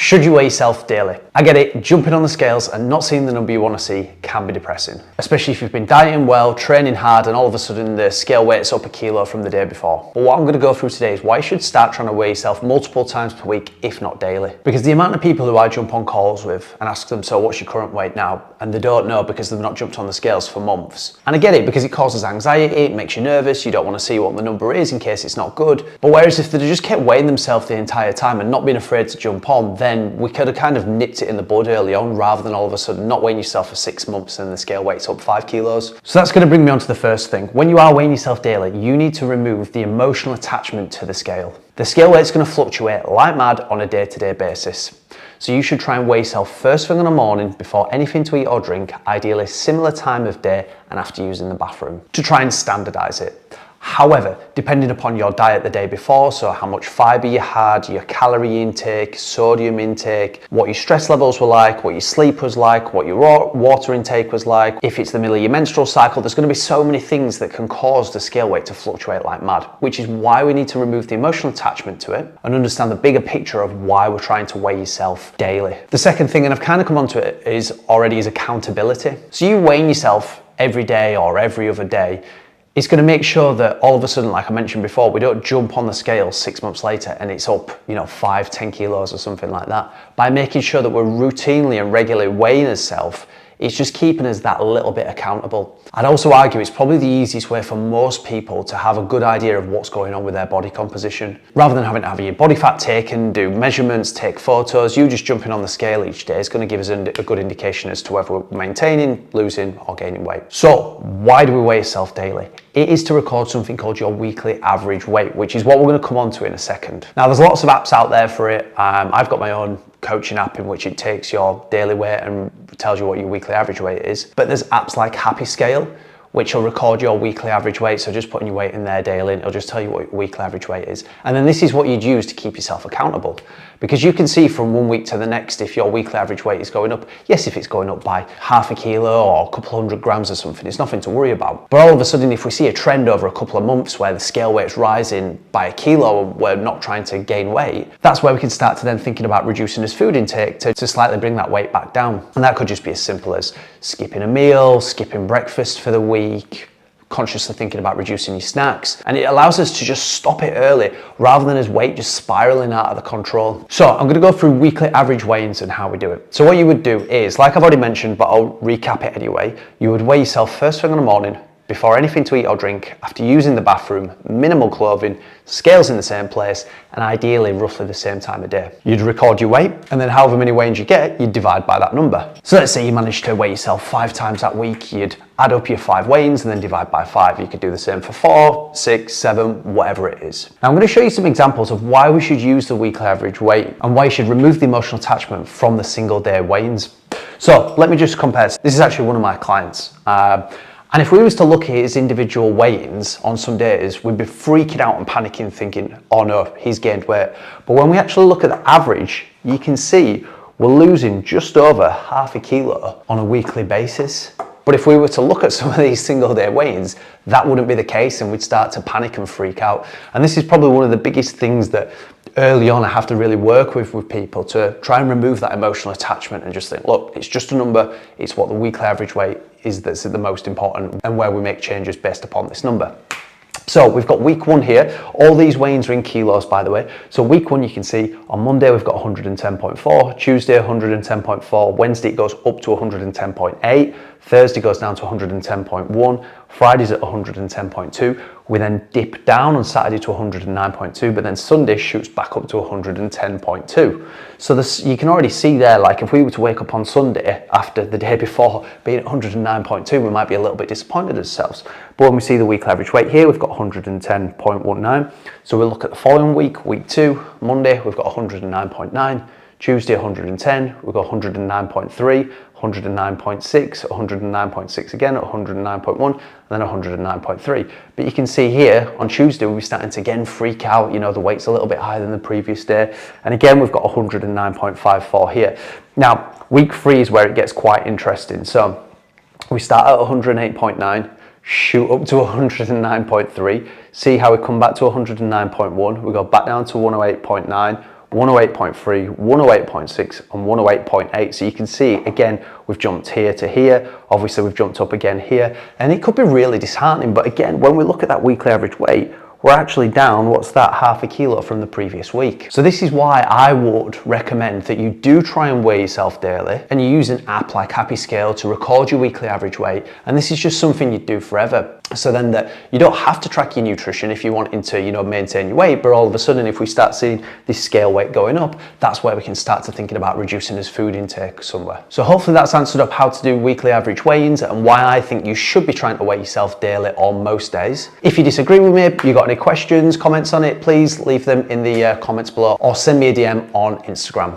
Should you weigh yourself daily? I get it, jumping on the scales and not seeing the number you want to see can be depressing, especially if you've been dieting well, training hard, and all of a sudden the scale weight's up a kilo from the day before. But what I'm going to go through today is why you should start trying to weigh yourself multiple times per week, if not daily. Because the amount of people who I jump on calls with and ask them, so what's your current weight now? And they don't know because they've not jumped on the scales for months. And I get it, because it causes anxiety, it makes you nervous, you don't want to see what the number is in case it's not good. But whereas if they just kept weighing themselves the entire time and not being afraid to jump on, then we could have kind of nipped it in the bud early on, rather than all of a sudden not weighing yourself for 6 months and the scale weight's up 5 kilos. So that's going to bring me on to the first thing. When you are weighing yourself daily, you need to remove the emotional attachment to the scale. The scale weight's going to fluctuate like mad on a day-to-day basis. So you should try and weigh yourself first thing in the morning before anything to eat or drink, ideally similar time of day and after using the bathroom, to try and standardize it. However, depending upon your diet the day before, so how much fiber you had, your calorie intake, sodium intake, what your stress levels were like, what your sleep was like, what your water intake was like, if it's the middle of your menstrual cycle, there's going to be so many things that can cause the scale weight to fluctuate like mad, which is why we need to remove the emotional attachment to it and understand the bigger picture of why we're trying to weigh yourself daily. The second thing, and I've kind of come onto it, is accountability. So you weighing yourself every day or every other day, it's going to make sure that all of a sudden, like I mentioned before, we don't jump on the scale 6 months later and it's up, 5-10 kilos or something like that. By making sure that we're routinely and regularly weighing ourselves, it's just keeping us that little bit accountable. I'd also argue it's probably the easiest way for most people to have a good idea of what's going on with their body composition. Rather than having to have your body fat taken, do measurements, take photos, you just jumping on the scale each day is going to give us a good indication as to whether we're maintaining, losing or gaining weight. So why do we weigh ourselves daily? It is to record something called your weekly average weight, which is what we're going to come on to in a second. Now there's lots of apps out there for it. I've got my own coaching app in which it takes your daily weight and tells you what your weekly average weight is. But there's apps like Happy Scale, which will record your weekly average weight. So just putting your weight in there daily, it'll just tell you what your weekly average weight is. And then this is what you'd use to keep yourself accountable. Because you can see from one week to the next if your weekly average weight is going up. Yes, if it's going up by half a kilo or a couple hundred grams or something, it's nothing to worry about. But all of a sudden, if we see a trend over a couple of months where the scale weight's rising by a kilo and we're not trying to gain weight, that's where we can start to then thinking about reducing his food intake to slightly bring that weight back down. And that could just be as simple as skipping a meal, skipping breakfast for the week, consciously thinking about reducing your snacks. And it allows us to just stop it early rather than his weight just spiraling out of the control. So I'm going to go through weekly average weigh-ins and how we do it. So what you would do is, like I've already mentioned, but I'll recap it anyway, you would weigh yourself first thing in the morning, before anything to eat or drink, after using the bathroom, minimal clothing, scales in the same place, and ideally roughly the same time of day. You'd record your weight, and then however many weigh-ins you get, you'd divide by that number. So let's say you managed to weigh yourself 5 times that week, you'd add up your 5 weigh-ins and then divide by 5. You could do the same for 4, 6, 7, whatever it is. Now I'm going to show you some examples of why we should use the weekly average weight and why you should remove the emotional attachment from the single day weigh-ins. So let me just compare. This is actually one of my clients. And if we was to look at his individual weigh-ins on some days, we'd be freaking out and panicking thinking, oh no, he's gained weight. But when we actually look at the average, you can see we're losing just over half a kilo on a weekly basis. But if we were to look at some of these single day weigh-ins, that wouldn't be the case and we'd start to panic and freak out. And this is probably one of the biggest things that early on I have to really work with people, to try and remove that emotional attachment and just think, look, it's just a number, it's what the weekly average weight is that's the most important and where we make changes based upon this number. So we've got week 1 here. All these weigh-ins are in kilos, by the way. So week 1, you can see on Monday we've got 110.4, Tuesday 110.4, Wednesday it goes up to 110.8, Thursday goes down to 110.1, Friday's at 110.2. We then dip down on Saturday to 109.2, but then Sunday shoots back up to 110.2. So this, you can already see there, like if we were to wake up on Sunday after the day before being at 109.2, we might be a little bit disappointed ourselves. But when we see the weekly average weight here, we've got 110.19. So we'll look at the following week, week 2, Monday, we've got 109.9. Tuesday 110, we've got 109.3, 109.6, 109.6 again at 109.1, and then 109.3. But you can see here on Tuesday we're starting to again freak out, the weight's a little bit higher than the previous day. And again we've got 109.54 here. Now week 3 is where it gets quite interesting. So we start at 108.9, shoot up to 109.3, see how we come back to 109.1, we go back down to 108.9, 108.3, 108.6 and 108.8. So you can see again we've jumped here to here, obviously we've jumped up again here, and it could be really disheartening, but again when we look at that weekly average weight, we're actually down, what's that, half a kilo from the previous week. So this is why I would recommend that you do try and weigh yourself daily, and you use an app like Happy Scale to record your weekly average weight, and this is just something you do forever. So then that you don't have to track your nutrition if you're wanting to, maintain your weight, but all of a sudden if we start seeing this scale weight going up, that's where we can start to thinking about reducing his food intake somewhere. So hopefully that's answered up how to do weekly average weigh-ins and why I think you should be trying to weigh yourself daily on most days. If you disagree with me, you got any questions, comments on it, please leave them in the comments below or send me a DM on Instagram.